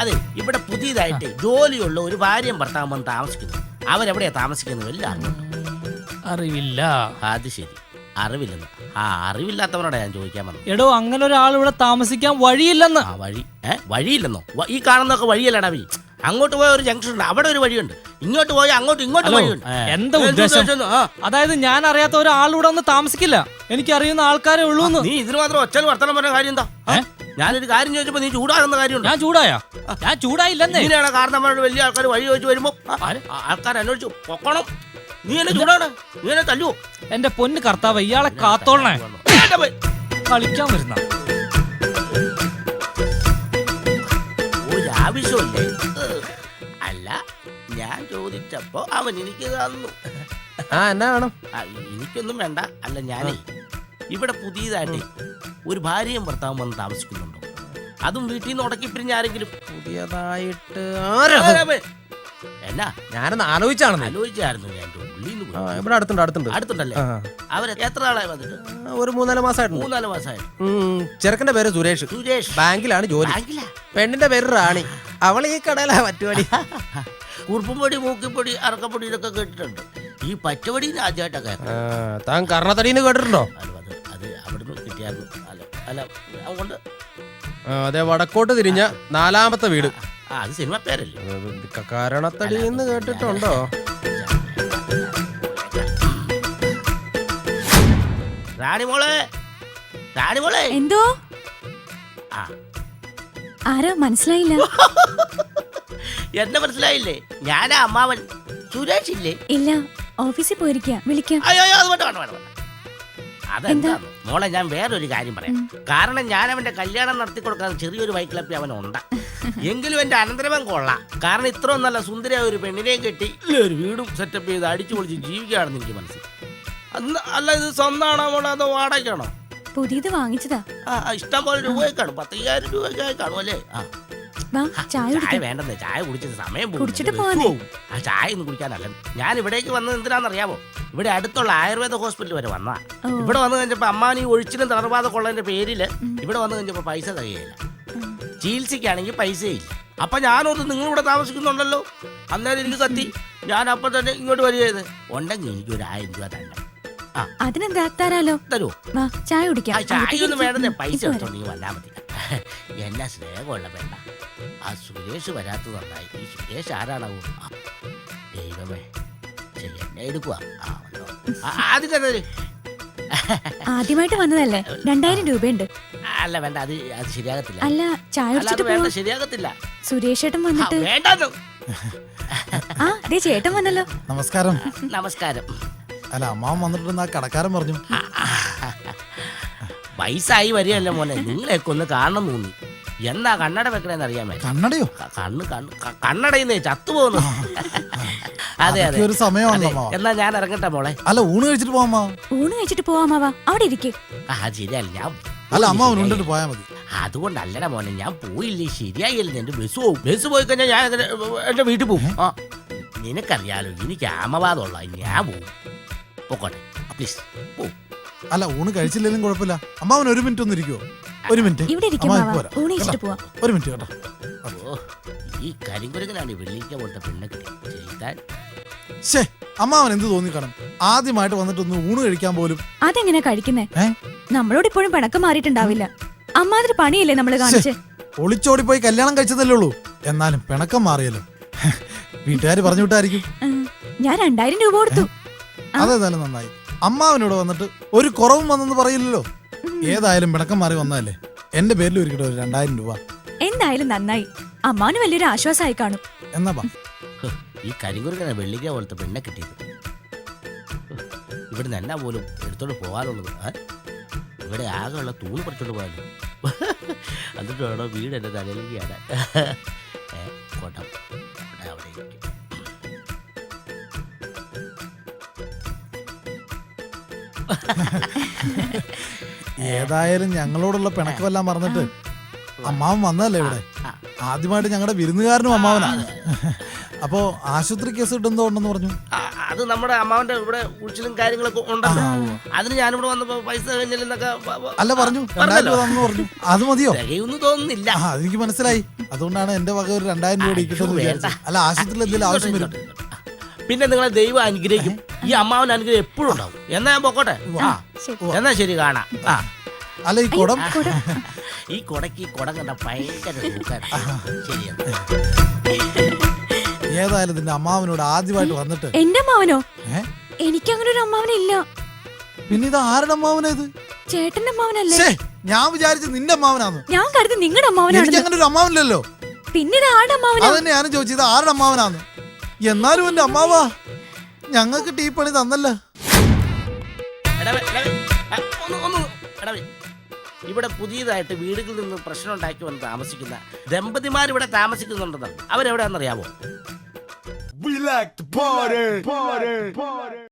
അതെ, ഇവിടെ പുതിയതായിട്ട് ജോലിയുള്ള ഒരു ഭാര്യയും ഭർത്താവും വന്ന് താമസിക്കുന്നു. അവരെവിടെയാ താമസിക്കുന്നത് വല്ല അറിവില്ല. അത് ശരി, അറിവില്ലെന്ന്. അറിവില്ലാത്തവരോടാ ഞാൻ ചോദിക്കാൻ വന്നത്. എടോ, അങ്ങനെ ഒരാൾ ഇവിടെ താമസിക്കാൻ വഴിയില്ലെന്ന്. വഴിയില്ലെന്നോ? ഈ കാണുന്നൊക്കെ വഴിയല്ലടാ. അങ്ങോട്ട് പോയ ഒരു ജംഗ്ഷൻ ഉണ്ട്, അവിടെ ഒരു വഴിയുണ്ട്. ഇങ്ങോട്ട് പോയ അങ്ങോട്ട് വഴിയുണ്ട്. എന്താ ഉദ്ദേശം? അതായത് ഞാൻ അറിയാത്ത ഒരാളിവിടെ ഒന്ന് താമസിക്കില്ല, എനിക്കറിയുന്ന ആൾക്കാരെ ഉള്ളൂ. നീ ഇതിന് മാത്രം ഒറ്റ വർത്തനം പറഞ്ഞ കാര്യം എന്താ? ഞാനൊരു കാര്യം ചോദിച്ചപ്പോ നീ ചൂടാകുന്ന കാര്യമുണ്ട്. ഞാൻ ചൂടായില്ലെന്നേ. ഇങ്ങനെയാണ് കാരണന്മാരോട് വലിയ ആൾക്കാർ വഴി ചോദിച്ചു വരുമ്പോ ആൾക്കാർ അന്വേഷിച്ചു പൊക്കണം. നീ എന്നെ ചൂടാണ്, നീ എന്നെ തല്ലുവോ? എന്റെ പൊന്ന് കർത്താവ്, ഇയാളെ കാത്തോളണേ. കളിക്കാൻ വരുന്ന ഒരാവശ്യമില്ലേ? അല്ല, ഞാൻ ചോദിച്ചപ്പോ അവൻ എനിക്ക് തന്നു. എന്നാ വേണം? എനിക്കൊന്നും വേണ്ട. അല്ല, ഞാനേ ഇവിടെ പുതിയതായിട്ട് ഒരു ഭാര്യയും ഭർത്താവും വന്ന് താമസിക്കുന്നുണ്ടോ? അതും വീട്ടിൽ നിന്ന് ഉടക്കി പിരിഞ്ഞ ആരെങ്കിലും പുതിയതായിട്ട് എന്നാ? ഞാനൊന്ന് ആലോചിച്ചായിരുന്നു. ഞാൻ ഇവിടെ അടുത്തുണ്ടല്ലേ? അവര് എത്ര ആളായി വന്നിട്ട്? ഒരു 3-4 മാസമായിട്ട്. 3-4 മാസമായി. ചെറുക്കന്റെ പേര് സുരേഷ്. ബാങ്കിലാണ് ജോലി. പെണ്ണിന്റെ പേര് റാണി. അവൾ ഈ കടയിലാ പറ്റുപടി. കുറുപ്പും പൊടി, മൂക്കിപ്പൊടി, അറക്കപ്പൊടി ഇതൊക്കെ കേട്ടിട്ടുണ്ട്. ഈ പച്ചവടി ആദ്യമായിട്ടൊക്കെ. താൻ കർണത്തടിന്ന് കേട്ടിട്ടുണ്ടോ? അത് അവിടുന്ന് കിട്ടിയായിരുന്നു. അല്ല, അതുകൊണ്ട് അതെ, വടക്കോട്ട് തിരിഞ്ഞ 4ാമത്തെ വീട്. അത് സിനിമ പേരല്ലേ? കരണത്തടി എന്ന് കേട്ടിട്ടുണ്ടോ? റാണിമോളെ. എന്തോ? ആരാ? മനസ്സിലായില്ല. എന്നെ മനസ്സിലായില്ലേ? ഞാനാ അമ്മാവൻ സുരേഷ് ഇല്ലേ? ഇല്ല, ഓഫീസിൽ പോയിരിക്കാം. വിളിക്കാം. അതെന്താ മോളെ, ഞാൻ വേറൊരു കാര്യം പറയാം. കാരണം ഞാൻ അവന്റെ കല്യാണം നടത്തി കൊടുക്കാൻ ചെറിയൊരു വൈക്ലപ്പി അവനുണ്ട്. എങ്കിലും എന്റെ അനന്തരവൻ കൊള്ളാം. കാരണം ഇത്രയും നല്ല സുന്ദരിയായ ഒരു പെണ്ണിനെയും കെട്ടി ഒരു വീടും സെറ്റപ്പ് ചെയ്ത് അടിച്ചു പൊളിച്ച് ജീവിക്കുകയാണെന്ന് എനിക്ക് മനസ്സിലായി. അല്ല, ഇത് സ്വന്തമാണോ മോളെ, അതോ വാടകയാണോ? പുതിയത് വാങ്ങിച്ചതാ. ഇഷ്ടം പോലെ രൂപയെ കാണും. 10,000 രൂപയ്ക്കായി കാണും അല്ലേ? ചായ വേണ്ടെന്നേ, ചായ കുടിച്ചിട്ട് സമയം കുടിച്ചിട്ട് പോവാനേ. ചായ ഒന്നും കുടിക്കാനല്ല. ഞാൻ ഇവിടേക്ക് വന്നത് എന്തിനാണെന്നറിയാമോ? ഇവിടെ അടുത്തുള്ള ആയുർവേദ ഹോസ്പിറ്റൽ വരെ വന്നാ. ഇവിടെ വന്നു കഴിഞ്ഞപ്പോ അമ്മാനി ഒഴിച്ചിലും തളർവാദം കൊള്ളതിന്റെ പേരില് ഇവിടെ വന്നു കഴിഞ്ഞപ്പോ പൈസ തികയില്ല. ചികിത്സയ്ക്കാണെങ്കിൽ പൈസയില്ല. അപ്പൊ ഞാനോർത്ത് നിങ്ങളിവിടെ താമസിക്കുന്നുണ്ടല്ലോ. അന്നേരം എനിക്ക് കത്തി. ഞാൻ അപ്പൊ തന്നെ ഇങ്ങോട്ട് വരികയത്. ഉണ്ടെങ്കിൽ എനിക്ക് ഒരു 1000 രൂപ തന്നെ. അതിനെന്താ, തരാലോ. തരുമോ? ചായ കുടിക്കാം. ചായ ഒന്നും വേണ്ടേ, പൈസ എടുത്തോ, നീ വന്നാ മതി. എന്നാ സ്നേഹമുള്ള വേണ്ട. ആ സുരേഷ് വരാത്തത് നന്നായി. ഈ സുരേഷ് ആരാണാവൂ? ദൈവമേ, എന്നെ എടുക്കുക. ആദ്യമായിട്ട് വന്നതല്ലേ? 2000 രൂപയുണ്ട്. അല്ല വേണ്ട, അത് ശരിയാകത്തില്ല. അല്ല, ചായ വേണ്ട, ശരിയാകത്തില്ല. സുരേഷ് ചേട്ടൻ വന്നിട്ട്. വേണ്ടോ? ചേട്ടൻ വന്നല്ലോ. നമസ്കാരം. നമസ്കാരം. അല്ല, അമ്മാവൻ വന്നിട്ടുണ്ടെന്ന് ആ കടക്കാരൻ പറഞ്ഞു. വയസ്സായി വരികയല്ല മോനെ, നിങ്ങളെയൊക്കെ ഒന്ന് കാണണം തോന്നി. എന്നാ കണ്ണട വെക്കണേന്ന് അറിയാമേ? കണ്ണടയോ? കണ്ണടയുന്നേ ചത്തുപോകുന്നു. അതെ അതെ, ഒരു സമയമാണല്ലോ. എന്നാ ഞാൻ ഇറങ്ങട്ടെ മോളെ. അല്ല, ഊണ് കഴിച്ചിട്ട് പോവാ. ഊണ് കഴിച്ചിട്ട് പോവാമാവാ, അവിടെ ഇരിക്കേ. ശരിയല്ല, ഞാൻ അല്ല, അമ്മാവൻ ഉണ്ടിട്ട് പോയാ മതി. അതുകൊണ്ടല്ലടാ മോനെ, ഞാൻ പോയില്ലേ ശരിയായില്ല. എന്റെ ബസ് പോകും. ബസ് പോയി കഴിഞ്ഞാൽ ഞാൻ എന്റെ വീട്ടിൽ പോകും. നിനക്കറിയാലോ, എനിക്ക് ആമവാദമുള്ള. ഞാൻ പോകും. പോക്കോട്ടെ പ്ലീസ്, പോകും. അല്ല, ഊണ് കഴിച്ചില്ലെങ്കിലും കുഴപ്പമില്ല. അമ്മാവൻ 1 മിനിറ്റ് ഒന്ന് ഇരിക്കുവോ? 1 മിനിറ്റ്. ഇവിടെ ഇരിക്കാം. ഊണ് കഴിച്ചിട്ട് പോവാം. 1 മിനിറ്റ് കേട്ടോ. ഈ കരിങ്കുരങ്ങനാണ് വെള്ളിക്ക പോലത്തെ പെണ്ണെ കിട്ടി. അമ്മാവൻ എന്ത് തോന്നിക്കണം? ആദ്യമായിട്ട് വന്നിട്ടൊന്ന് ഊണ് കഴിക്കാൻ പോലും. അതെങ്ങനെയാ കഴിക്കുന്നേ? നമ്മളോട് ഇപ്പോഴും പിണക്കം മാറിയിട്ടുണ്ടാവില്ല. അമ്മാതിരി പണിയല്ലേ നമ്മള് കാണിച്ച്. ഒളിച്ചോടി പോയി കല്യാണം കഴിച്ചതല്ലേ ഉള്ളൂ. എന്നാലും പിണക്കം മാറിയല്ലോ. വീട്ടുകാര് പറഞ്ഞു വിട്ടായിരിക്കും. ഞാൻ 2000 രൂപ കൊടുത്തു. അതേതായാലും നന്നായി. അമ്മാവനോട് വന്നിട്ട് ഒരു കുറവും വന്നെന്ന് പറയില്ലല്ലോ. ഏതായാലും പിണക്കം മാറി വന്നതല്ലേ. എന്റെ പേരിൽ ഒരിക്കലും ഒരു 2000 രൂപ. എന്തായാലും നന്നായി. അമ്മാവന് വലിയൊരു ആശ്വാസമായി കാണും. എന്നാ ഈ കരിങ്കുരങ്ങന വെള്ളിക്ക പോലത്തെ പെണ്ണെ കിട്ടിയത്. ഇവിടുന്ന് എന്നാ പോലും എടുത്തോണ്ട് പോകാനുള്ളത്. ഇവിടെ ആകെയുള്ള തൂണ് പറിച്ചോണ്ട് പോകാനോ. എന്നിട്ട് വേണോ വീട് എന്റെ തലയിലേക്കാണ്. കോട്ടം അവിടെ ഏതായാലും ഞങ്ങളോടുള്ള പിണക്കമെല്ലാം മറന്നിട്ട് അമ്മാവൻ വന്നതല്ലേ ഇവിടെ. ആദ്യമായിട്ട് ഞങ്ങളുടെ വിരുന്നുകാരനും അമ്മാവനാണ്. അപ്പോ ആശുപത്രി കേസ് കിട്ടുന്നതുകൊണ്ടെന്ന് പറഞ്ഞു. അത് നമ്മുടെ അമ്മാവന്റെ ഇവിടെ ഉഴിച്ചിലും കാര്യങ്ങളൊക്കെ ഉണ്ടല്ലോ. അതിന് ഞാനിവിടെ വന്നപ്പോ പൈസ കഴിഞ്ഞില്ലെന്നൊക്കെ അല്ല പറഞ്ഞു 2000 രൂപ തന്നു പറഞ്ഞു. അത് മതിയോ? തികയൊന്നും തോന്നുന്നില്ല. അതെനിക്ക് മനസ്സിലായി. അതുകൊണ്ടാണ് എന്റെ വക ഒരു 2000 രൂപ ഇരിക്കട്ടെന്ന് വിചാരിച്ചത്. അല്ല ആശുപത്രിയിൽ എന്തെങ്കിലും ആവശ്യം വരും. പിന്നെ നിങ്ങളെ ദൈവം അനുഗ്രഹിക്കും. ഈ അമ്മാവൻ അനുഗ്രഹം എപ്പോഴും ഉണ്ടാവും. എന്നാ ഞാൻ പോക്കോട്ടെ. എന്നാ ശരി, കാണാം. അല്ല ഈ കുടം ഈ കൊടക്ക് ഈ കുടം കണ്ട ഭയങ്കര ശരിയാണ്. ഏതായാലും നിന്റെ അമ്മാവനോട് ആദ്യമായിട്ട് വന്നിട്ട്. എന്റെ അമ്മാവനോ? എനിക്കങ്ങനെ ഒരു അമ്മാവനില്ല. പിന്നെ ഇത് ആരുടെ അമ്മാവനാ ഇത്? ചേട്ടന്റെ അമ്മാവനല്ലേ? ഞാൻ വിചാരിച്ചു നിന്റെ അമ്മാവനാന്ന്. ഞാൻ കരുതി നിങ്ങളുടെ എനിക്ക് അമ്മാവനാണ്. അങ്ങനെ ഒരു അമ്മാവനില്ലല്ലോ. പിന്നെ ഇത് ആരുടെ അമ്മാവനാ? അതന്നെ ഞാനും ചോദിച്ചത് ആരുടെ അമ്മാവനാന്ന്. എന്നാലും എന്റെ അമ്മാവാ ഞങ്ങൾക്ക് ടീ പണി തന്നല്ലോ. ഇവിടെ പുതിയതായിട്ട് വീടുകളിൽ നിന്ന് പ്രശ്നം ഉണ്ടാക്കി വന്ന് താമസിക്കുന്ന ദമ്പതിമാർ ഇവിടെ താമസിക്കുന്നുണ്ടെന്നാണ്. അവരെവിടെയാണെന്നറിയാമോ?